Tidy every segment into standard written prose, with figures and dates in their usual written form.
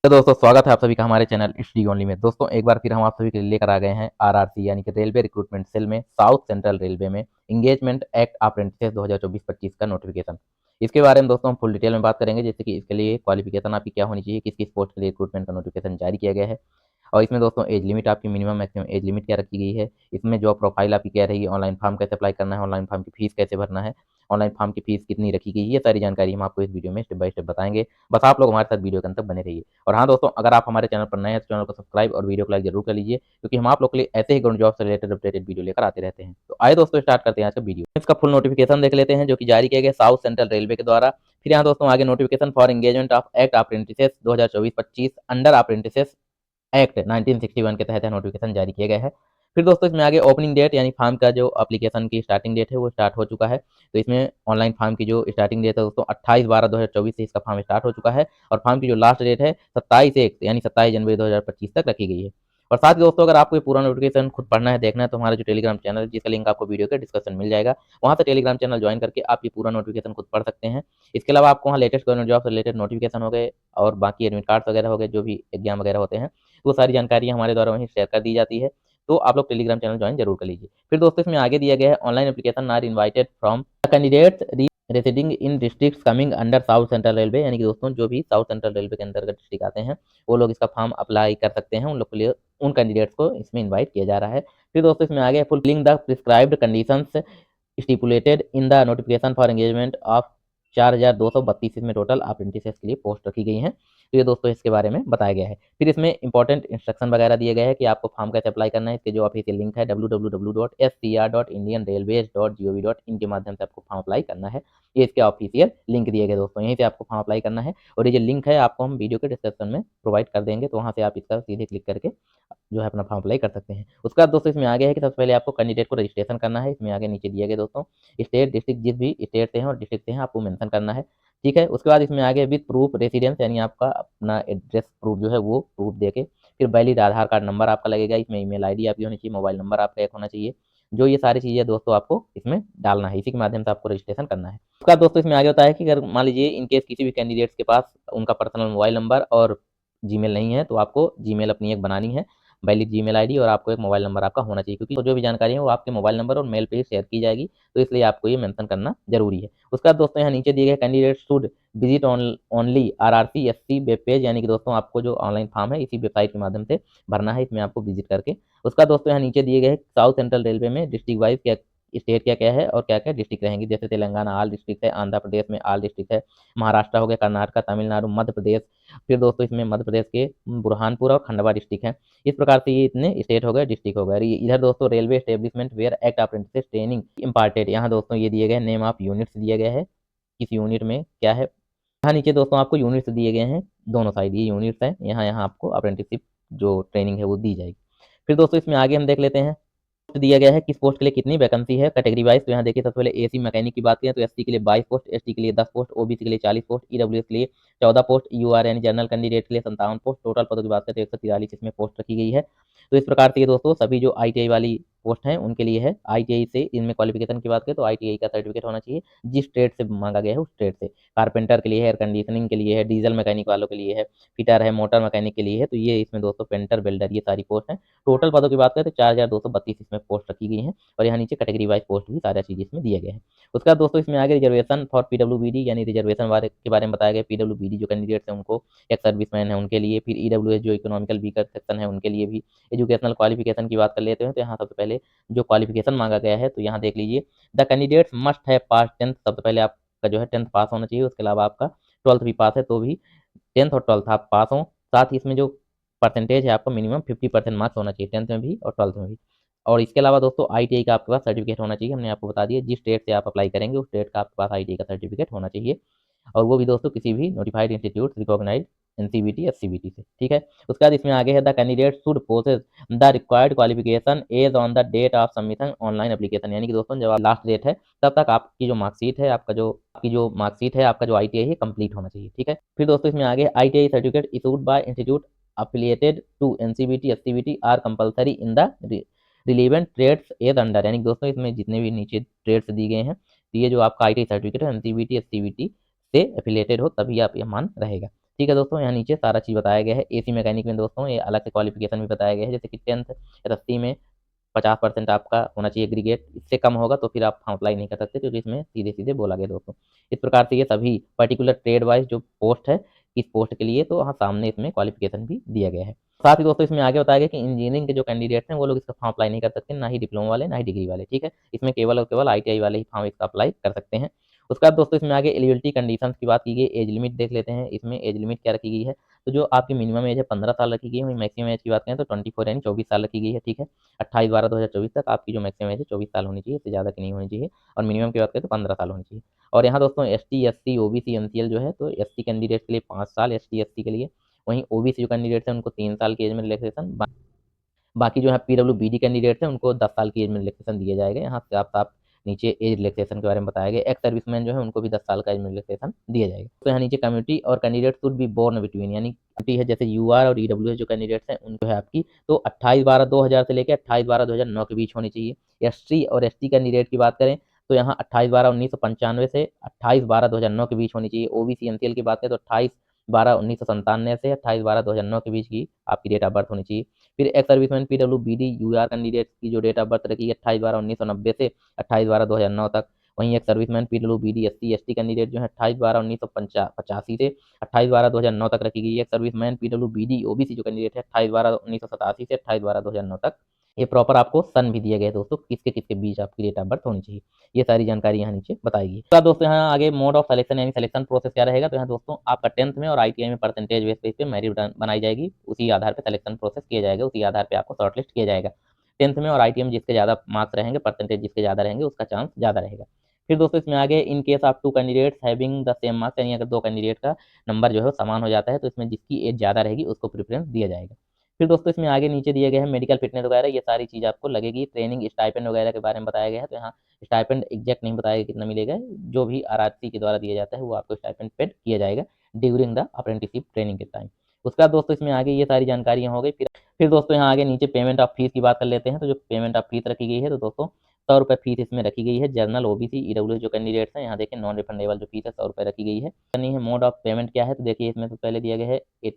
तो दोस्तों स्वागत है आप सभी का हमारे चैनल स्टडी ओनली में। दोस्तों एक बार फिर हम आप सभी के लिए लेकर आ गए हैं आरआरसी यानी कि रेलवे रिक्रूटमेंट सेल में साउथ सेंट्रल रेलवे में इंगेजमेंट एक्ट अप्रेंटिस 2024-25 का नोटिफिकेशन। इसके बारे में दोस्तों हम फुल डिटेल में बात करेंगे, जैसे कि इसके लिए क्वालिफिकेशन आपकी क्या होनी चाहिए, किस किस पोस्ट के लिए रिक्रूटमेंट का नोटिफिकेशन जारी किया गया है, और इसमें दोस्तों एज लिमिट आपकी मिनिमम मैक्सिमम एज लिमिट क्या रखी गई है, इसमें जॉब प्रोफाइल आपकी क्या रहेगी, ऑनलाइन फॉर्म कैसे अप्लाई करना है, ऑनलाइन फॉर्म की फीस कैसे भरना है, ऑनलाइन फॉर्म की फीस कितनी रखी गई, ये सारी जानकारी हम आपको इस वीडियो में स्टेप बाय स्टेप बताएंगे। बस आप लोग हमारे साथ वीडियो के अंत तक बने रहिए। और हाँ दोस्तों, अगर आप हमारे चैनल पर नए हैं तो चैनल को सब्सक्राइब और वीडियो को लाइक जरूर कर लीजिए, क्योंकि हम आप लोग के लिए ऐसे ही गवर्नमेंट जॉब से रिलेटेड अपडेटेड वीडियो लेकर आते रहते हैं। तो आइए दोस्तों स्टार्ट करते हैं आज का वीडियो। इसका फुल नोटिफिकेशन देख लेते हैं, जो कि जारी किया गया साउथ सेंट्रल रेलवे के द्वारा। फिर यहाँ दोस्तों आगे notification for engagement of act apprentices 2024-25 under apprentices act 1961 के तहत नोटिफिकेशन जारी किया गया है। फिर दोस्तों इसमें आगे ओपनिंग डेट यानी फॉर्म का जो एप्लीकेशन की स्टार्टिंग डेट है वो स्टार्ट हो चुका है। तो इसमें ऑनलाइन फॉर्म की जो स्टार्टिंग डेट है दोस्तों 28/12/2024 से इसका फॉर्म स्टार्ट हो चुका है, और फॉर्म की जो लास्ट डेट है 27/1 यानी 27 जनवरी 2025 तक रखी गई है। और साथ ही दोस्तों, अगर आपको ये पूरा नोटिफिकेशन खुद पढ़ना है, देखना है, तो हमारा जो टेलीग्राम चैनल है, जिसका लिंक आपको वीडियो के डिस्क्रिप्शन में मिल जाएगा, वहाँ से टेलीग्राम चैनल ज्वाइन करके आप ये पूरा नोटिफिकेशन खुद पढ़ सकते हैं। इसके अलावा आपको वहाँ लेटेस्ट गवर्नमेंट जॉब से रिलेटेड नोटिफिकेशन हो गए और बाकी एडमिट कार्ड्स वगैरह हो गए, जो भी एग्जाम वगैरह होते हैं, वो सारी जानकारी हमारे द्वारा वहीं शेयर कर दी जाती है। तो आप लोग टेलीग्राम चैनल ज्वाइन जरूर कर लीजिए। फिर दोस्तों इसमें आगे दिया गया है online application are invited from candidates residing in districts coming under south central railway, यानी कि दोस्तों जो भी साउथ सेंट्रल रेलवे के अंतर्गत डिस्ट्रिक्ट आते हैं वो लोग इसका फॉर्म अप्लाई कर सकते हैं। उन लोग के लिए, उन कैंडिडेट्स को इसमें इन्वाइट किया जा रहा है। फिर दोस्तों इसमें आगे fulfilling the prescribed conditions stipulated in the notification for engagement of 4232 इसमें टोटल अप्रेंटिसेस के लिए पोस्ट रखी गई हैं। तो ये दोस्तों इसके बारे में बताया गया है। फिर इसमें इंपॉर्टेंट इंस्ट्रक्शन वगैरह दिए गए हैं कि आपको फॉर्म कैसे अप्लाई करना है। इसके जो ऑफिशियल लिंक है www.scr.indianrailways.gov.in के माध्यम से आपको फॉर्म अप्लाई करना है। ये इसके ऑफिशियल लिंक दिए गए दोस्तों, यहीं से आपको फॉर्म अप्लाई करना है। और ये जो लिंक है आपको हम वीडियो के डिस्क्रिप्शन में प्रोवाइड कर देंगे, तो वहाँ से आप इसका सीधे क्लिक करके जो है अपना फॉर्म अप्लाई कर सकते हैं। उसके बाद दोस्तों इसमें आगे है कि सबसे पहले आपको कैंडिडेट को रजिस्ट्रेशन करना है। इसमें आगे नीचे दिया गया दोस्तों स्टेट डिस्ट्रिक्ट, जिस भी स्टेट से हैं और डिस्ट्रिक्ट से हैं आपको मेंशन करना है। ठीक है, उसके बाद इसमें आगे विद प्रूफ रेसिडेंस, यानी आपका अपना एड्रेस प्रूफ जो है वो प्रूफ देके, फिर वैलिड आधार कार्ड नंबर आपका लगेगा, इसमें ईमेल आईडी आपकी होनी चाहिए, मोबाइल नंबर आपका एक होना चाहिए। जो ये सारी चीज़ें दोस्तों आपको इसमें डालना है, इसी के माध्यम से आपको रजिस्ट्रेशन करना है। उसके बाद दोस्तों इसमें आगे होता है कि अगर मान लीजिए इनकेस किसी भी कैंडिडेट्स के पास उनका पर्सनल मोबाइल नंबर और जीमेल नहीं है, तो आपको जीमेल अपनी एक बनानी है, वैलिड जीमेल आईडी, और आपको एक मोबाइल नंबर आपका होना चाहिए, क्योंकि जो भी जानकारी है वो आपके मोबाइल नंबर और मेल पे ही शेयर की जाएगी। तो इसलिए आपको ये मेंशन करना जरूरी है। उसके बाद दोस्तों यहाँ नीचे दिए गए candidate should visit only RRC SC web page, यानी कि दोस्तों आपको जो ऑनलाइन फॉर्म है इसी वेबसाइट के माध्यम से भरना है, इसमें आपको विजिट करके। उसका दोस्तों यहाँ नीचे दिए गए साउथ सेंट्रल रेलवे में डिस्ट्रिक्ट वाइज क्या स्टेट क्या क्या है और क्या क्या डिस्ट्रिक्ट रहेंगी, जैसे तेलंगाना ऑल डिस्ट्रिक्ट है, आंध्र प्रदेश में ऑल डिस्ट्रिक्ट है, महाराष्ट्र हो गया, कर्नाटक, तमिलनाडु, मध्य प्रदेश। फिर दोस्तों इसमें मध्य प्रदेश के बुरहानपुर और खंडवा डिस्ट्रिक्ट है। इस प्रकार से ये इतने स्टेट हो गए, डिस्ट्रिक्ट हो गए। इधर दोस्तों railway establishment where act apprentice training imparted, यहाँ दोस्तों ये दिए गए नेम ऑफ यूनिट्स दिया गया है, किस यूनिट में क्या है। यहाँ नीचे दोस्तों आपको यूनिट्स दिए गए हैं, दोनों साइड ये यूनिट्स हैं, यहाँ यहाँ आपको अप्रेंटिसशिप जो ट्रेनिंग है वो दी जाएगी। फिर दोस्तों इसमें आगे हम देख लेते हैं पोस्ट दिया गया है, किस पोस्ट के लिए कितनी वैकेंसी है कैटेगरी वाइज। तो यहाँ देखिए सबसे पहले एसी मैकेनिक की बात करें तो एससी के लिए 22 पोस्ट, एसटी के लिए 10 पोस्ट, ओबीसी के लिए 40 पोस्ट, ईडब्ल्यूएस के लिए 14 पोस्ट, यूआर यानी जनरल कैंडिडेट के लिए 57 पोस्ट। टोटल पदों की बात करें तो 143 इसमें पोस्ट रखी गई है। तो इस प्रकार से ये दोस्तों सभी जो आईटीआई वाली पोस्ट हैं उनके लिए है। आईटीआई से इनमें क्वालिफिकेशन की बात करें तो आईटीआई का सर्टिफिकेट होना चाहिए, जिस ट्रेड से मांगा गया है उस ट्रेड से। कारपेंटर के लिए है, एयर कंडीशनिंग के लिए है, डीजल मैकेनिक वालों के लिए है, फिटर है, मोटर मैकेनिक के लिए है। तो ये इसमें दोस्तों पेंटर वेल्डर ये सारी पोस्ट हैं। टोटल पदों की बात करें तो 4232 इसमें पोस्ट रखी गई हैं, और यहाँ नीचे कैटेगरी वाइज पोस्ट भी सारा चीज इसमें दिए गए हैं। उसके बाद दोस्तों इसमें आगे रिजर्वेशन फॉर पीडब्ल्यूबीडी यानी रिजर्वेशन वाले के बारे में बताया गया। पीडब्ल्यूबीडी जो कैंडिडेट्स हैं उनको, एक सर्विसमैन है उनके लिए, फिर ईडब्ल्यूएस जो इकोनॉमिकल वीकर सेक्शन है उनके लिए भी। एजुकेशनल क्वालिफिकेशन की बात कर लेते हैं तो यहाँ सबसे पहले जो क्वालिफिकेशन मांगा गया है तो यहाँ देख लीजिए, द कैंडिडेट्स मस्ट है पास 10th, सबसे पहले आपका जो है 10th पास होना चाहिए। उसके अलावा आपका 12th भी पास है तो भी 10th और 12th आप पास हो। साथ ही इसमें जो परसेंटेज है आपका मिनिमम 50% मार्क्स होना चाहिए 10th में भी और 12th में भी। और इसके अलावा दोस्तों आईटीआई का आपके पास सर्टिफिकेट होना चाहिए, हमने आपको बता दिया जिस स्टेट से आप अप्लाई करेंगे उस स्टेट का आपके पास आईटीआई का सर्टिफिकेट होना चाहिए, और वो भी दोस्तों किसी भी notified institute recognised NCBT SCBT से। ठीक है, उसके बाद इसमें आगे है the candidate should possess the required qualification as on the date of submission online application, यानी कि दोस्तों जब लास्ट डेट है तब तक आपकी जो मार्कशीट है, आपका जो आईटीआई है कंप्लीट होना चाहिए। ठीक है, फिर दोस्तों इसमें आगे ITI certificate issued by institute affiliated to NCBT SCBT are compulsory in the relevant trades as under, यानी दोस्तों इसमें जितने भी नीचे ट्रेड्स दिए गए हैं तो ये जो आपका आईटीआई सर्टिफिकेट है एनसीबीटी एससीबीटी से एफिलिएटेड हो तभी आप ये मान रहेगा। ठीक है दोस्तों, यहाँ नीचे सारा चीज़ बताया गया है। एसी मैकेनिक में दोस्तों ये अलग से क्वालिफिकेशन भी बताया गया है, जैसे कि 10th एसएससी में 50% आपका होना चाहिए एग्रीगेट, इससे कम होगा तो फिर आप फॉर्म अप्लाई नहीं कर सकते, क्योंकि इसमें सीधे-सीधे बोला गया दोस्तों। इस प्रकार से ये सभी पर्टिकुलर ट्रेड वाइज़ जो पोस्ट है, किस पोस्ट के लिए, तो वहाँ सामने इसमें क्वालिफिकेशन भी दिया गया है। साथ ही दोस्तों इसमें आगे बताया गया कि इंजीनियरिंग के जो कैंडिडेट्स हैं, वो लोग इसका फॉर्म अप्लाई नहीं कर सकते, ना ही डिप्लोमा वाले, ना ही डिग्री वाले, ठीक है? इसमें केवल और केवल आईटीआई वाले ही फॉर्म इसका अप्लाई कर सकते हैं। उसके बाद दोस्तों इसमें आगे एलिजिबिलिटी कंडीशंस की बात की गई, एज लिमिट देख लेते हैं। इसमें एज लिमिट क्या रखी गई है, तो जो आपकी मिनिमम एज है 15 साल रखी गई है, वहीं मैक्सिमम एज की बात करें तो 24 यानी 24 साल रखी गई है, ठीक है? 28/12/2024 तक आपकी जो मैक्सिमम एज है 24 साल होनी चाहिए, इससे ज़्यादा की नहीं होनी चाहिए, और मिनिमम की बात करें तो 15 साल होनी चाहिए। और यहाँ दोस्तों एसटी, एससी, ओबीसी, एनसीएल जो है, तो एसटी कैंडिडेट के लिए 5 साल एसटी, एससी के लिए, वहीं ओबीसी जो कैंडिडेट्स हैं उनको 3 साल की एज में रिलैक्सेशन, बाकी जो है पीडब्ल्यूबीडी कैंडिडेट्स हैं उनको 10 साल की एज में रिलैक्सेशन दिए जाएगा। यहाँ साफ-साफ नीचे एज रिलैक्सेशन के बारे में बताया गया है। एक्स सर्विसमैन जो है उनको भी 10 साल का एज में रिलैक्सेशन दिया जाएगा। तो यहाँ नीचे कम्युनिटी और candidate should be born between, यानी कम्युनिटी है जैसे यूआर और ईडब्ल्यूएस जो कैंडिडेट्स हैं उनको है आपकी, तो 28/12/2000 से लेके 28/12/2009 के बीच होनी चाहिए। एससी और एसटी कैंडिडेट की बात करें तो यहाँ 28/12/1995 से 28/12/2009 के बीच होनी चाहिए। ओबीसी एनसीएल की बात करें तो 28/12/1997 से 28/12/2009 के बीच की आपकी डेट ऑफ बर्थ होनी चाहिए। फिर ex serviceman PWBD UR candidate की जो डेट ऑफ बर्थ रखी है 28/12/1990 से 28/12/2009 तक। वहीं एक serviceman PWBD SC ST candidate जो है 28/12/1985 से 28/12/2009 तक रखी गई है। एक सर्विसमैन पीडब्ल्यूबीडी ओबीसी जो कैंडिडेट है 28/12/1987 से 28/12/2009 तक। ये प्रॉपर आपको सन भी दिया गया है दोस्तों, किसके किसके बीच आपकी डेट ऑफ बर्थ होनी चाहिए। ये सारी जानकारी यहाँ नीचे बताई गई है। तो दोस्तों यहाँ आगे मोड ऑफ सिलेक्शन यानी सिलेक्शन प्रोसेस क्या रहेगा, तो यहाँ दोस्तों आपका 10th में और आईटीआई में परसेंटेज बेस पे मेरिट बनाई जाएगी, उसी आधार पे सिलेक्शन प्रोसेस किया जाएगा, उसी आधार पे आपको शॉर्टलिस्ट किया जाएगा। 10th में और आईटीआई में जिसके ज़्यादा मार्क्स रहेंगे, परसेंटेज जिसके ज़्यादा रहेंगे, उसका चांस ज़्यादा रहेगा। फिर दोस्तों इसमें आगे in case of 2 candidates having the same marks, यानी अगर 2 कैंडिडेट का नंबर जो है समान हो जाता है, तो इसमें जिसकी एज ज़्यादा रहेगी उसको प्रेफ़रेंस दिया जाएगा। फिर दोस्तों इसमें आगे नीचे दिए गए हैं मेडिकल फिटनेस वगैरह, ये सारी चीज़ आपको लगेगी। ट्रेनिंग स्टाइपेंड वगैरह के बारे में बताया गया है, तो यहाँ स्टाइपेंड एग्जैक्ट नहीं बताया गया कितना मिलेगा, जो भी आरआरसी के द्वारा दिया जाता है वो आपको स्टाइपेंड पेड किया जाएगा ड्यूरिंग द अप्रेंटिसशिप ट्रेनिंग के टाइम। उसके बाद दोस्तों इसमें आगे ये सारी जानकारियाँ हो गई। फिर दोस्तों यहाँ आगे नीचे पेमेंट ऑफ फीस की बात कर लेते हैं। तो जो पेमेंट ऑफ फीस रखी गई है, तो दोस्तों 100 रुपये फीस इसमें रखी गई है। जनरल, ओबीसी, ईडब्ल्यूएस जो कैंडिडेट्स हैं, यहाँ देखिए नॉन रिफंडेबल जो फीस है 100 रुपये रखी गई है। करनी है मोड ऑफ पेमेंट क्या है, तो देखिए इसमें तो पहले दिया गया है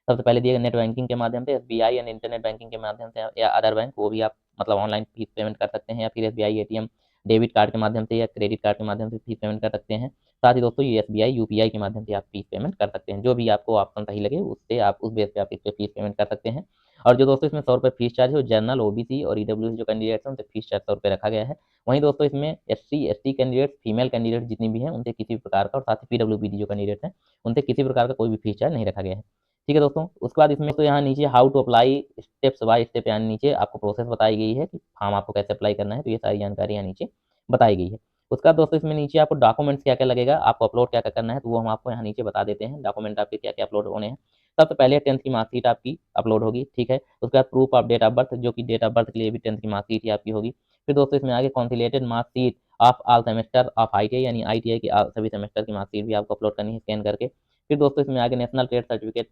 सबसे पहले दिया गया नेट बैंकिंग के माध्यम से, एसबीआई यानी इंटरनेट बैंकिंग के माध्यम से, या अदर बैंक, वो भी आप मतलब ऑनलाइन फीस पेमेंट कर सकते हैं, या फिर एसबीआई एटीएम डेबिट कार्ड के माध्यम से या क्रेडिट कार्ड के माध्यम से फीस पेमेंट कर सकते हैं। साथ ही दोस्तों ये एसबीआई यूपीआई के माध्यम से आप फीस पेमेंट कर सकते हैं। जो भी आपको ऑप्शन सही लगे उससे आप उस बेस पे आप इस पे फीस पेमेंट कर सकते हैं। और जो दोस्तों इसमें 100 रुपये फीस चार्ज है, वो जनरल, ओबीसी और ईडब्ल्यूएस जो कैंडिडेट्स हैं उनसे फीस चार्ज 100 रुपये रखा गया है। वहीं दोस्तों इसमें SC, ST candidate, female candidate जितनी भी हैं उनसे किसी भी प्रकार का, और साथ ही पीडब्ल्यूबीडी जो कैंडिडेट हैं उनसे किसी प्रकार का कोई भी फीस चार्ज नहीं रखा गया है। ठीक है दोस्तों, उसके बाद इसमें तो यहाँ नीचे how to apply steps by step, यानी नीचे आपको प्रोसेस बताई गई है कि फॉर्म आपको कैसे अप्लाई करना है, तो ये सारी जानकारी यहाँ नीचे बताई गई है। उसके बाद दोस्तों इसमें नीचे आपको डॉक्यूमेंट्स क्या क्या लगेगा, आपको अपलोड क्या क्या करना है, तो वो हम आपको यहाँ नीचे बता देते हैं। डॉक्यूमेंट आपके क्या क्या अपलोड होने हैं। सबसे पहले 10th की मार्कशीट आपकी अपलोड होगी, ठीक है। उसके बाद proof of date of birth, जो कि डेट ऑफ बर्थ के लिए भी 10th की मार्कशीट ही आपकी होगी। फिर दोस्तों इसमें आगे consolidated marksheet of all semester of ITI, यानी आईटीआई की सभी सेमेस्टर की मार्कशीट भी आपको अपलोड करनी है स्कैन करके। फिर दोस्तों इसमें आगे national trade certificate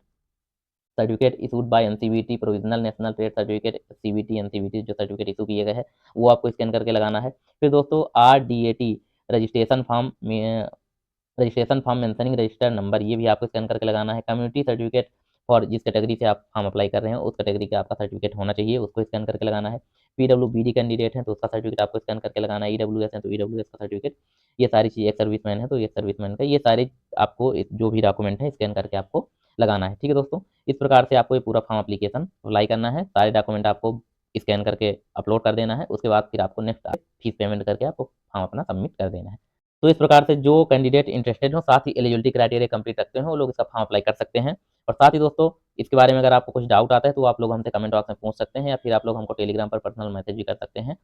certificate issued bye NCVT, provisional national trade certificate CVT, NCVT जो सर्टिफिकेट इशू किए गए हैं वो आपको स्कैन करके लगाना है। फिर दोस्तों आरडीएटी रजिस्ट्रेशन फॉर्म में registration form mentioning register number, ये भी आपको स्कैन करके लगाना है। कम्युनिटी सर्टिफिकेट फॉर जिस कैटेगरी से आप फॉर्म अप्लाई कर रहे हैं उस कैटेगरी का आपका सर्टिफिकेट होना चाहिए, उसको स्कैन करके लगाना है। पीडब्ल्यूबीडी कैंडिडेट है तो उसका सर्टिफिकेट आपको स्कैन करके लगाना है। ईडब्ल्यूएस है तो ईडब्ल्यूएस का सर्टिफिकेट। ये सारी चीज़, एक सर्विसमैन है तो एक सर्विसमैन का, ये सारे आपको जो भी डॉक्यूमेंट है स्कैन करके आपको लगाना है। ठीक है दोस्तों, इस प्रकार से आपको ये पूरा फॉर्म एप्लीकेशन अप्लाई करना है। सारे डॉक्यूमेंट आपको स्कैन करके अपलोड कर देना है। उसके बाद फिर आपको नेक्स्ट फीस पेमेंट करके आपको फॉर्म अपना सबमिट कर देना है। तो इस प्रकार से जो कैंडिडेट इंटरेस्टेड हो, साथ ही एलिजिबिलिटी क्राइटेरिया कंप्लीट रखते हो, वो लोग इसका फॉर्म अप्लाई कर सकते हैं। और साथ ही दोस्तों इसके बारे में अगर आपको कुछ डाउट आता है तो आप लोग हमसे कमेंट बॉक्स में पूछ सकते हैं, या फिर आप लोग हमको टेलीग्राम पर पर्सनल मैसेज भी कर सकते हैं।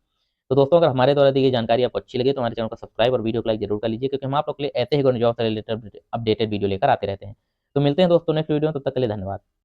तो दोस्तों अगर हमारे द्वारा दी गई जानकारी आपको अच्छी लगी तो हमारे चैनल को सब्सक्राइब और वीडियो को लाइक जरूर कर लीजिए, क्योंकि हम आप लोग के लिए ऐसे ही गवर्नमेंट जॉब से रिलेटेड अपडेटेड वीडियो लेकर आते रहते हैं। तो मिलते हैं दोस्तों नेक्स्ट वीडियो में, तब तक के लिए धन्यवाद।